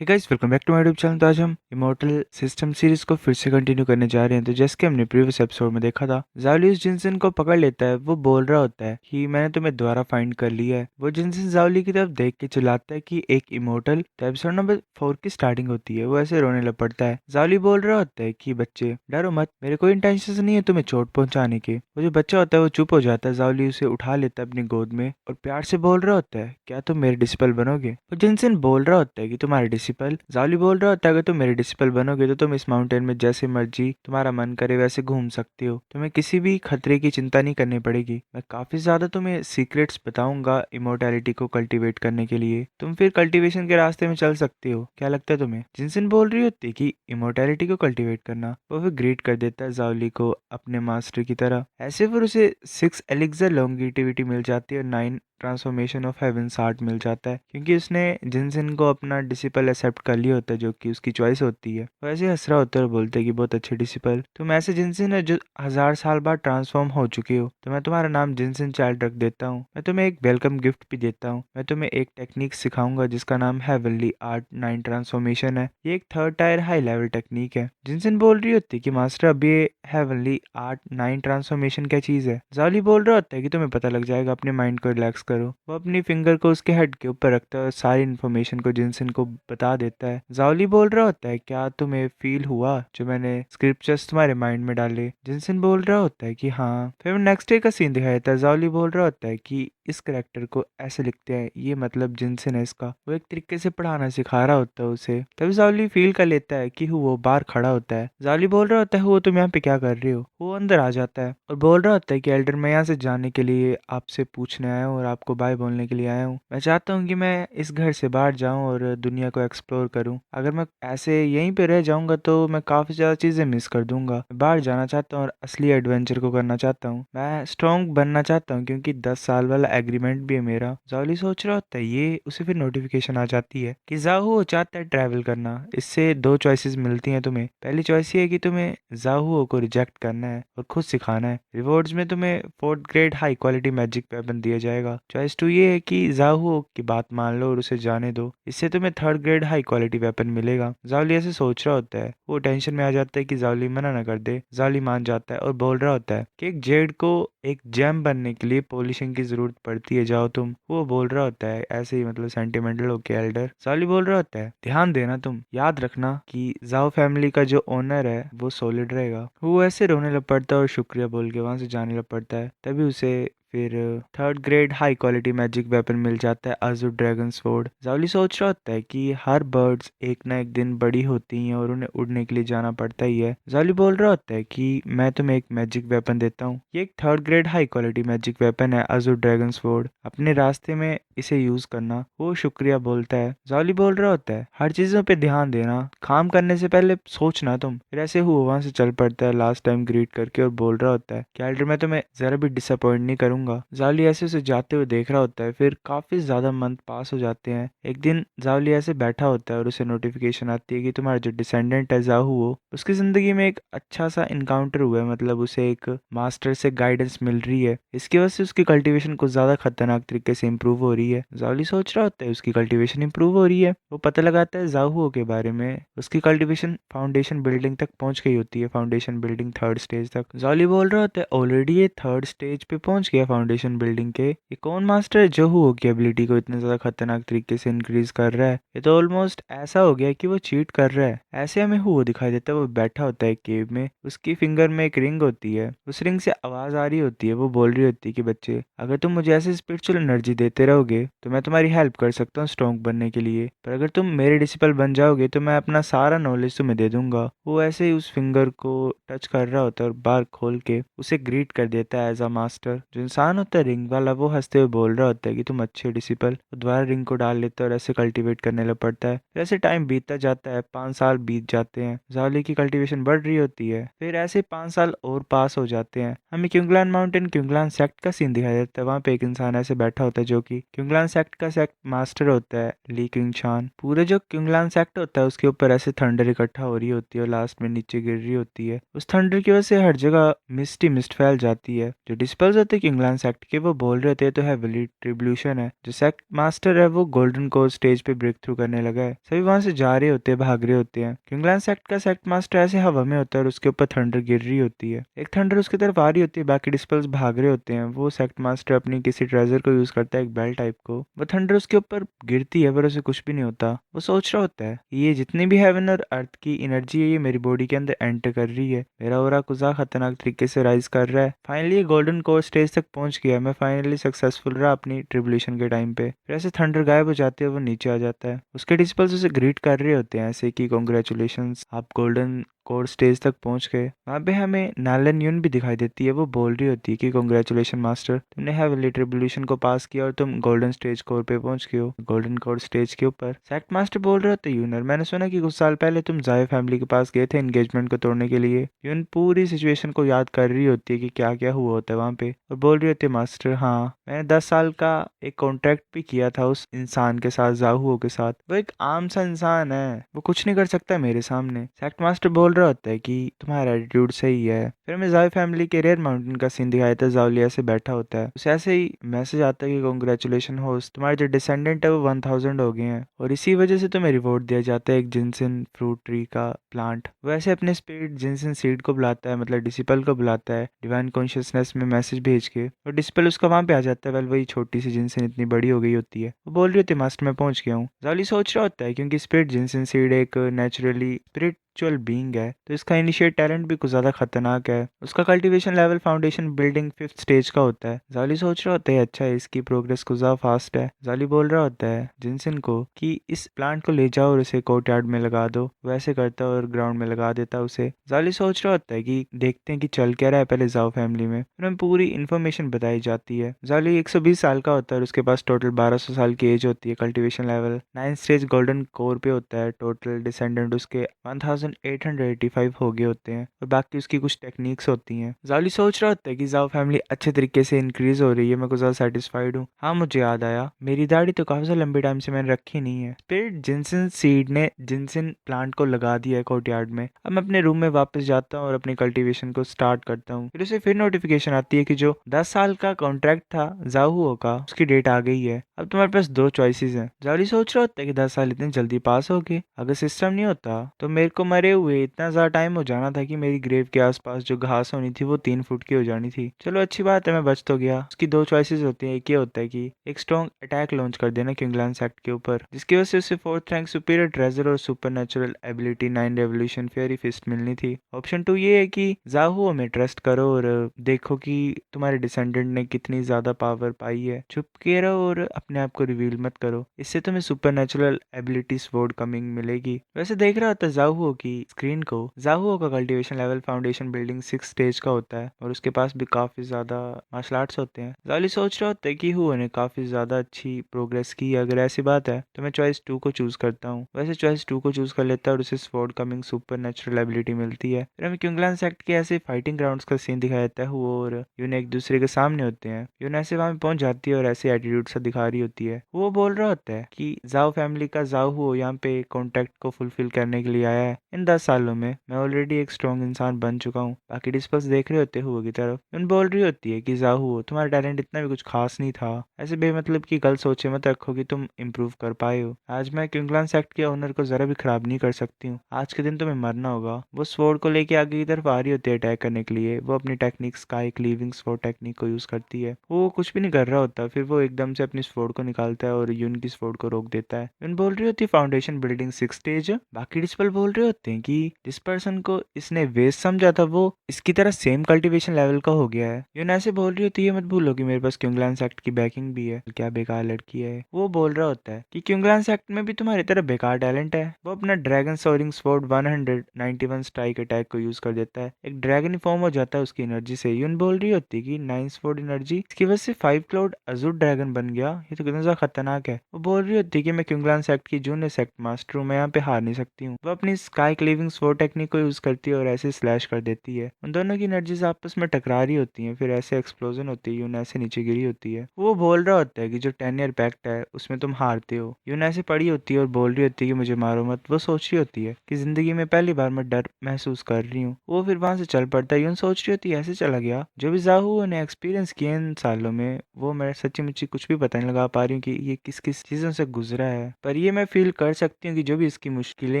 Hey guys, welcome back to my YouTube channel. तो आज हम इमॉर्टल सिस्टम सीरीज को फिर से कंटिन्यू करने जा रहे हैं। तो जैसे कि हमने प्रीवियस एपिसोड में देखा था, जावली जिनसन को पकड़ लेता है। वो बोल रहा होता है कि मैंने तुम्हें दोबारा फाइंड कर लिया है। वो जिनसन जावली की तरफ देख के चिल्लाता है कि एक इमॉर्टल। तो एपिसोड नंबर 4 की स्टार्टिंग होती है। वो ऐसे रोने लग पड़ता है। जावली बोल रहा होता है कि बच्चे डरो मत, मेरे कोई इंटेंशन नहीं है तुम्हें चोट पहुंचाने के। वो जो बच्चा होता है वो चुप हो जाता है। जावली उसे उठा लेता है अपनी गोद में और प्यार से बोल रहा होता है, क्या तुम मेरे डिसिपल बनोगे? वो जिनसन बोल रहा होता है कि तुम्हारे डिसिपल। जावली बोल रहा होता है, अगर तुम मेरे डिसिपल बनोगे तो तुम इस माउंटेन में जैसे मर्जी तुम्हारा मन करे वैसे घूम सकते हो। तुम्हें किसी भी खतरे की चिंता नहीं करनी पड़ेगी। मैं काफी ज्यादा तुम्हें सीक्रेट्स बताऊंगा इमोर्टैलिटी को कल्टीवेट करने के लिए। तुम फिर कल्टीवेशन के रास्ते में चल सकते हो। क्या लगता है तुम्हें? जिनसन बोल रही होती है कि इमोर्टैलिटी को कल्टीवेट करना। वो फिर ग्रीट कर देता है जावली को अपने मास्टर की तरह। ऐसे फिर उसे 6 एलिक्सर लॉन्गिटिविटी मिल जाती है और 9 ट्रांसफॉर्मेशन ऑफ हेवंस हार्ट मिल जाता है, क्योंकि उसने जिनसिन को अपना डिसिपल एक्सेप्ट कर लिया होता है, जो कि उसकी चॉइस होती है। वो ऐसे हंस रहा होता है और बोलते हैं कि बहुत अच्छे डिसिपल, तुम ऐसे जिनसिन है जो 1000 साल बाद ट्रांसफॉर्म हो चुके हो। तो मैं तुम्हारा नाम जिनसिन चाइल्ड रख देता हूँ। मैं तुम्हें एक वेलकम गिफ्ट भी देता हूँ। मैं तुम्हें एक टेक्निक सिखाऊंगा जिसका नाम हेवनली आर्ट 9 ट्रांसफॉर्मेशन है। ये एक 3rd tyre high level technique है। जिनसिन बोल रही होती है कि मास्टर, अब ये हेवनली आर्ट 9 ट्रांसफॉर्मेशन क्या चीज है? जाली बोल रहा होता है कि तुम्हें पता लग जाएगा, अपने माइंड को रिलैक्स करो। वो अपनी फिंगर को उसके हेड के ऊपर रखता है और सारी इन्फॉर्मेशन को जिनसिन को बता देता है। जावली बोल रहा होता है, क्या तुम्हें फील हुआ जो मैंने स्क्रिप्चर्स तुम्हारे माइंड में डाले? जिनसिन बोल रहा होता है कि हाँ। फिर नेक्स्ट डे का सीन दिखाया जाता है। जावली बोल रहा होता है कि इस करेक्टर को ऐसे लिखते हैं, ये मतलब जिनसिन है इसका। वो एक तरीके से पढ़ाना सिखा रहा होता है उसे। तभी जावली फील कर लेता है कि वो बाहर खड़ा होता है। जावली बोल रहा होता है, वो तुम यहाँ पे क्या कर रहे हो? वो अंदर आ जाता है और बोल रहा होता है कि एल्डर, मैं यहाँ से जाने के लिए आपसे पूछने आया हूँ और आपको बाय बोलने के लिए आया हूँ। मैं चाहता हूँ कि मैं इस घर से बाहर जाऊँ और दुनिया को एक्सप्लोर करूँ। अगर मैं ऐसे यहीं पे रह जाऊंगा तो मैं काफी ज्यादा चीजें मिस कर दूंगा। मैं बाहर जाना चाहता हूँ और असली एडवेंचर को करना चाहता हूँ। मैं स्ट्रॉन्ग बनना चाहता हूँ, क्योंकि 10 साल वाला एग्रीमेंट भी है मेरा। जावली सोच रहा होता है, ये उसे फिर नोटिफिकेशन आ जाती है कि जाहू चाहता है ट्रैवल करना। इससे 2 चॉइसेस मिलती हैं तुम्हें। पहली चॉइस ये है कि तुम्हें जाहू को रिजेक्ट करना है और खुद सिखाना है। रिवॉर्ड्स में तुम्हें 4th grade high quality magic weapon दिया जाएगा। चॉइस 2 ये है कि जाहू की बात मान लो और उसे जाने दो। इससे तुम्हें 3rd grade high quality weapon मिलेगा। जावली ऐसे सोच रहा होता है। वो टेंशन में आ जाता है कि जावली मना ना कर दे। जावली मान जाता है और बोल रहा होता है कि एक जेड को एक जेम बनने के लिए पॉलिशिंग की जरूरत पड़ती है, जाओ तुम। वो बोल रहा होता है ऐसे ही, मतलब सेंटिमेंटल होके एल्डर। जावली बोल रहा होता है, ध्यान देना, तुम याद रखना कि जाओ फैमिली का जो ओनर है वो सॉलिड रहेगा। वो ऐसे रोने लग पड़ता है और शुक्रिया बोल के वहां से जाने लग पड़ता है। तभी उसे फिर 3rd grade high quality magic weapon मिल जाता है, अज़ुर ड्रैगन स्वॉर्ड। जावली सोच रहा होता है कि हर बर्ड्स एक ना एक दिन बड़ी होती हैं और उन्हें उड़ने के लिए जाना पड़ता ही है। जावली बोल रहा होता है कि मैं तुम्हें एक मैजिक वेपन देता हूँ। ये एक 3rd grade high quality magic weapon है, अज़ुर ड्रैगन स्वॉर्ड। अपने रास्ते में इसे यूज करना। वो शुक्रिया बोलता है। जावली बोल रहा होता है, हर चीजों पे ध्यान देना, काम करने से पहले सोचना तुम। फिर ऐसे हुआ वहां से चल पड़ता है लास्ट टाइम ग्रीट करके और बोल रहा होता है कि एल्डर, मैं तुम्हें जरा भी डिसअपॉइंट नहीं करूंगा। जावली ऐसे उसे जाते हुए देख रहा होता है। फिर काफी ज्यादा मंथ पास हो जाते हैं। एक दिन जावली ऐसे बैठा होता है और उसे नोटिफिकेशन आती है कि तुम्हारा जो डिसेंडेंट है जाहू, वो उसकी जिंदगी में एक अच्छा सा इनकाउंटर हुआ है। मतलब उसे एक मास्टर से गाइडेंस मिल रही है। इसकी वजह से उसकी कल्टीवेशन कुछ ज्यादा खतरनाक तरीके से इंप्रूव हो रही है। जावली सोच रहा होता है उसकी कल्टीवेशन इंप्रूव हो रही है। वो पता लगाता है जाहू के बारे में। उसकी कल्टीवेशन फाउंडेशन बिल्डिंग तक पहुंच गई होती है, फाउंडेशन बिल्डिंग 3rd स्टेज तक। जावली बोल रहा होता है, ऑलरेडी ये 3rd स्टेज पे पहुंच गया फाउंडेशन बिल्डिंग के। ये कौन मास्टर है जो हो की एबिलिटी को इतने ज्यादा खतरनाक तरीके से इंक्रीज कर रहा है? ये तो ऑलमोस्ट ऐसा हो गया कि वो चीट कर रहा है। ऐसे हमें हुआ दिखाई देता है। वो बैठा होता है केव में। उसकी फिंगर में एक रिंग होती है। उस रिंग से आवाज आ रही होती है। वो बोल रही होती है कि बच्चे, अगर तुम मुझे ऐसे स्पिरिचुअल एनर्जी देते रहोगे तो मैं तुम्हारी हेल्प कर सकता हूँ स्ट्रॉन्ग बनने के लिए, पर अगर तुम मेरे डिसिपल बन जाओगे तो मैं अपना सारा नॉलेज तुम्हें दे दूंगा। वो ऐसे ही उस फिंगर को टच कर रहा होता है और बार खोल के उसे ग्रीट कर देता है एज अ मास्टर। जो इंसान होता है रिंग वाला, वो हंसते हुए बोल रहा होता है कि तुम अच्छे डिसिपल। वो दोबारा रिंग को डाल लेता है और ऐसे कल्टीवेट करने लग पड़ता है। फिर ऐसे टाइम बीतता जाता है। 5 साल बीत जाते हैं। जावली की कल्टीवेशन बढ़ रही होती है। फिर ऐसे 5 साल और पास हो जाते हैं। हमें क्यूंगलान माउंटेन क्यूंगलान सेक्ट का सीन दिखाई देता है। वहाँ पे एक इंसान ऐसे बैठा होता है जो कि क्यूंगलान सेक्ट का सेक्ट मास्टर होता है, ली क्यूंगचान। पूरे जो क्यूंगलान सेक्ट होता है उसके ऊपर ऐसे थंडर इकट्ठा हो रही होती है और लास्ट में नीचे गिर रही होती है। उस थंडर की वजह से हर जगह मिस्ट ही मिस्ट फैल जाती है। जो डिस्पर्स होते हैं क्यूंगलान क्यूंगलांस एक्ट के वो बोल रहे थे तो हैविली ट्रिब्यूशन है। जो सेक्ट मास्टर है वो गोल्डन कोर स्टेज पे ब्रेक थ्रू करने लगा है। सभी वहां से जा रहे होते हैं, भाग रहे होते हैं। क्यूंगलांस एक्ट का सेक्ट मास्टर ऐसे हवा में होता है और उसके ऊपर थंडर गिर रही होती है। एक थंडर उसकी तरफ आ रही होती है, बाकी डिस्पल्स भाग रहे होते हैं। वो सेक्ट मास्टर अपनी किसी ट्रेजर को यूज करता है, एक बेल टाइप को। वो थंडर उसके ऊपर गिरती है पर उसे कुछ भी नहीं होता। वो सोच रहा होता है ये जितनी भी हेवन और अर्थ की एनर्जी है ये मेरी बॉडी के अंदर एंटर कर रही है। मेरा ओरा कुछ खतरनाक तरीके से राइज कर रहा है। फाइनली गोल्डन कोर स्टेज तक पहुंच गया। मैं फाइनली सक्सेसफुल रहा अपनी ट्रिब्यूलेशन के टाइम पे। फिर ऐसे थंडर गायब हो जाती है, वो नीचे आ जाता है। उसके डिस्पल्स उसे ग्रीट कर रहे होते हैं ऐसे कि कॉन्ग्रेचुलेशन, आप गोल्डन कोर स्टेज तक पहुंच गए। वहाँ पे हमें नालन यून भी दिखाई देती है। वो बोल रही होती है कि कॉन्ग्रेचुलेशन मास्टर, तुमने हेवनली ट्रिब्यूलेशन को पास किया और तुम गोल्डन स्टेज कोर पे पहुंच गए हो, गोल्डन कोर स्टेज के ऊपर। सेक्ट मास्टर बोल रहे होते यूनर, मैंने सुना कि कुछ साल पहले तुम जाय फैमिली के पास गए थे एंगेजमेंट को तोड़ने के लिए। यून पूरी सिचुएशन को याद कर रही होती है कि क्या क्या हुआ होता है वहाँ पे, और बोल रही होती है मास्टर हाँ, मैंने 10 साल का एक कॉन्ट्रैक्ट भी किया था उस इंसान के साथ, जाहुओ के साथ। वो एक आम सा इंसान है, वो कुछ नहीं कर सकता मेरे सामने। सेक्ट मास्टर बोल रहा होता है कि तुम्हारा एटीट्यूड सही है। फिर हमें जाय फैमिली के रेयर माउंटेन का सीन दिखाया था। जावलिया से बैठा होता है, उसे ऐसे ही मैसेज आता है कि कॉन्ग्रेचुलेशन होस्ट, तुम्हारे जो डिसेंडेंट है वो 1000 हो गए हैं और इसी वजह से तुम्हें रिवॉर्ड दिया जाता है एक जिनसिन फ्रूट ट्री का प्लांट। वैसे अपने स्पिरिट जिनसिन सीड को बुलाता है, मतलब डिसिपल को बुलाता है डिवाइन कॉन्शियसनेस में मैसेज भेज के, और डिसिपल उसका वहां पे आ जाता है। वेल वही छोटी सी जिनसिन इतनी बड़ी हो गई होती है। वो बोल रही होती है मास्टर मैं पहुंच गया हूँ। जावली सोच रहा होता है क्योंकि स्पिरिट जिनसिन सीड एक नेचुरली स्पिरिचुअल बीइंग है तो इसका इनिशिएट टैलेंट भी कुछ ज्यादा खतरनाक है। उसका cultivation level foundation building 5th stage का होता है। जाली सोच रहा होता है अच्छा है, इसकी प्रोग्रेस कुछ ज्यादा फास्ट है। जाली बोल रहा होता है जिनसिन को कि इस प्लांट को ले जाओ और इसे कोर्टयार्ड में लगा दो। वैसे करता और ग्राउंड में लगा देता उसे। जाली सोच रहा होता है कि देखते हैं कि चल क्या रहा है पहले जाओ फैमिली में। फिर हमें पूरी इन्फॉर्मेशन बताई जाती है। जाली 120 साल का होता है और उसके पास टोटल 1200 साल की एज होती है। Cultivation level 9th stage golden core पे होता है। टोटल डिसेंडेंट उसके 1885 हो गए होते हैं और बाकी उसकी कुछ टेक्निक्स होती हैं। जाली सोच रहा होता है कि जाओ फैमिली अच्छे तरीके से इंक्रीज हो रही है, मैं कुछ ज्यादा सेटिस्फाइड हूँ। हाँ मुझे याद आया, मेरी दाढ़ी तो काफी लंबे टाइम से मैंने रखी नहीं है। स्पिरिट जिनसिन सीड ने जिनसिन प्लांट को लगा दिया है कोर्टयार्ड में। अब मैं अपने रूम में वापस जाता हूँ और अपनी कल्टीवेशन को स्टार्ट करता हूँ। फिर उसे फिर नोटिफिकेशन आती है कि जो 10 साल का कॉन्ट्रैक्ट था जाहुओ का, उसकी डेट आ गई है। अब तुम्हारे पास 2 चॉइसेस हैं। जाली सोच रहा होता है कि 10 साल इतने जल्दी पास हो गए, अगर सिस्टम नहीं होता तो मेरे को मरे हुए इतना ज्यादा टाइम हो जाना था कि मेरी ग्रेव के आसपास जो घास होनी थी वो 3 फुट की हो जानी थी। चलो अच्छी बात है मैं बच तो गया। उसकी 2 चॉइसेस होती हैं। एक ये होता है कि एक स्ट्रॉन्ग अटैक लॉन्च कर देना क्यूंगलांस एक्ट के ऊपर, जिसकी वजह से उसे 4th रैंक सुपीरियर ट्रेजर और supernatural ability 9 revolution fairy fist मिलनी थी। ऑप्शन 2 ये है कि जाहुओ में ट्रस्ट करो और देखो कि तुम्हारे डिसेंडेंट ने कितनी ज्यादा पावर पाई है। चुप के रहो और अपने आप को रिवील मत करो, इससे तुम्हें super natural ability sword coming मिलेगी। वैसे देख रहा था जाहुओ की स्क्रीन को। जाहुओ का cultivation level foundation building 6 stage का होता है और उसके पास भी काफी ज्यादा मार्शल आर्ट्स होते हैं। जाली सोच रहा होता है कि हुओ ने काफी ज्यादा अच्छी प्रोग्रेस की है। अगर ऐसी बात है तो मैं चॉइस 2 को चूज करता हूँ। वैसे चॉइस 2 को चूज कर लेता है और उसे sword coming super natural ability मिलती है। फिर हमें क्यूंगलांस एक्ट के ऐसे फाइटिंग ग्राउंड्स का सीन दिखाया जाता है। हुओ और यून एक दूसरे के सामने होते हैं। यून ऐसे वहां पहुंच जाती है और ऐसे एटीट्यूड सा दिखा रही होती है। वो बोल रहा होता है कि जाओ फैमिली का जाओ हुओ यहाँ पे कॉन्ट्रैक्ट को फुलफिल करने के लिए आया है। इन 10 सालों में मैं ऑलरेडी एक स्ट्रॉन्ग इंसान बन चुका हूँ। बाकी डिस्पल्स देख रहे होते हुए की तरफ। यून बोल रही होती है कि जाओ हुओ तुम्हारा टैलेंट इतना भी कुछ खास नहीं था, ऐसे बेमतलब की गलत सोचे मत रखो कि तुम इम्प्रूव कर पाए हो। आज मैं क्यूंगलांस एक्ट के ओनर को जरा भी खराब नहीं कर सकती हूँ। आज के दिन तुम्हें मरना होगा। वो स्वॉर्ड को लेके आगे की तरफ आ रही होती है अटैक करने के लिए। वो अपनी टेक्निक्स का एक लीविंग स्वॉर्ड टेक्निक को यूज करती है। वो कुछ भी नहीं कर रहा होता, फिर वो एकदम से अपनी स्वॉर्ड को निकालता है और यून की स्वॉर्ड को रोक देता है। यून बोल रही होती है फाउंडेशन बिल्डिंग 6 स्टेज। बाकी डिस्पल बोल रहे होते हैं कि जिस पर्सन को इसने वेस्ट समझा था वो इसकी तरह सेम कल्टीवेशन लेवल का हो गया है। यून ऐसे बोल रही होती है मत भूलो कि मेरे पास क्यूंगलांस एक्ट की बैकिंग भी है। क्या बेकार लड़की है। वो बोल रहा होता है कि क्यूंगलांस एक्ट में भी तुम्हारी तरह बेकार टैलेंट है। वो अपना dragon soaring sword 191 strike attack को यूज कर देता है। एक ड्रैगन फॉर्म हो जाता है उसकी एनर्जी से। यून बोल रही होती है कि 9 स्वॉर्ड एनर्जी इसकी वजह से 5 क्लाउड अजूर ड्रैगन बन गया, ये तो कितना खतरनाक है। वो बोल रही होती है कि मैं क्यूंगलांस एक्ट की जूनियर सेक्ट मास्टर हूँ, मैं यहाँ पे हार नहीं सकती हूँ। वो अपनी स्काई स्पाइक लिविंग्स वो टेक्निक को यूज करती है और ऐसे स्लैश कर देती है। उन दोनों की एनर्जीज आपस में टकरा रही होती हैं, फिर ऐसे एक्सप्लोजन होती है। यून ऐसे नीचे गिरी होती है। वो बोल रहा होता है कि जो 10 ईयर पैक्ट है उसमें तुम हारते हो। यून ऐसे पड़ी होती है और बोल रही होती है कि मुझे मारो मत। वो सोच रही होती है कि जिंदगी में पहली बार मैं डर महसूस कर रही हूँ। वो फिर वहां से चल पड़ता है। यून सोच रही होती है ऐसे चला गया। जो भी जाहू ने एक्सपीरियंस किया इन सालों में, वो मैं सच्ची मुच्ची कुछ भी पता नहीं लगा पा रही हूँ कि ये किस किस चीजों से गुजरा है। पर ये मैं फील कर सकती हूँ कि जो भी इसकी मुश्किलें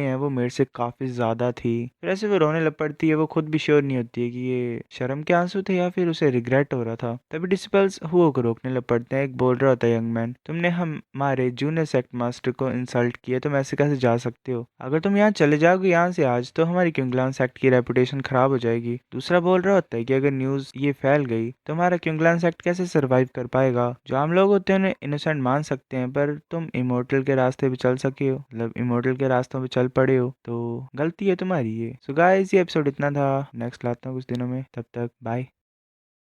हैं वो मेरे से काफी ज्यादा थी। फिर ऐसे वो रोने लग पड़ती है। वो खुद भी श्योर नहीं होती है कि ये शर्म के आंसू थे या फिर उसे रिग्रेट हो रहा था। तभी डिसिपल्स हुओ को रोकने लग पड़ते हैं। एक बोल रहा होता है, यंग मैन, तुमने हमारे जूनियर सेक्ट मास्टर को इंसल्ट किया, तुम ऐसे कैसे जा सकते हो? अगर तुम यहाँ चले जाओगे यहाँ से आज, तो हमारी क्योंगलान सेक्ट की रेपुटेशन खराब हो जाएगी। दूसरा बोल रहा होता है कि अगर न्यूज ये फैल गई तो हमारा क्योंगलान सेक्ट कैसे सरवाइव कर पाएगा? जो आम लोग होते हैं उन्हें इनोसेंट मान सकते हैं, पर तुम इमोर्टल के रास्ते पे चल सके हो, मतलब इमोर्टल के रास्तों पे चल पड़े हो, तो गलती है तुम्हारी ये। सो गाइस, ये एपिसोड इतना था। नेक्स्ट लाता हूँ कुछ दिनों में, तब तक बाय।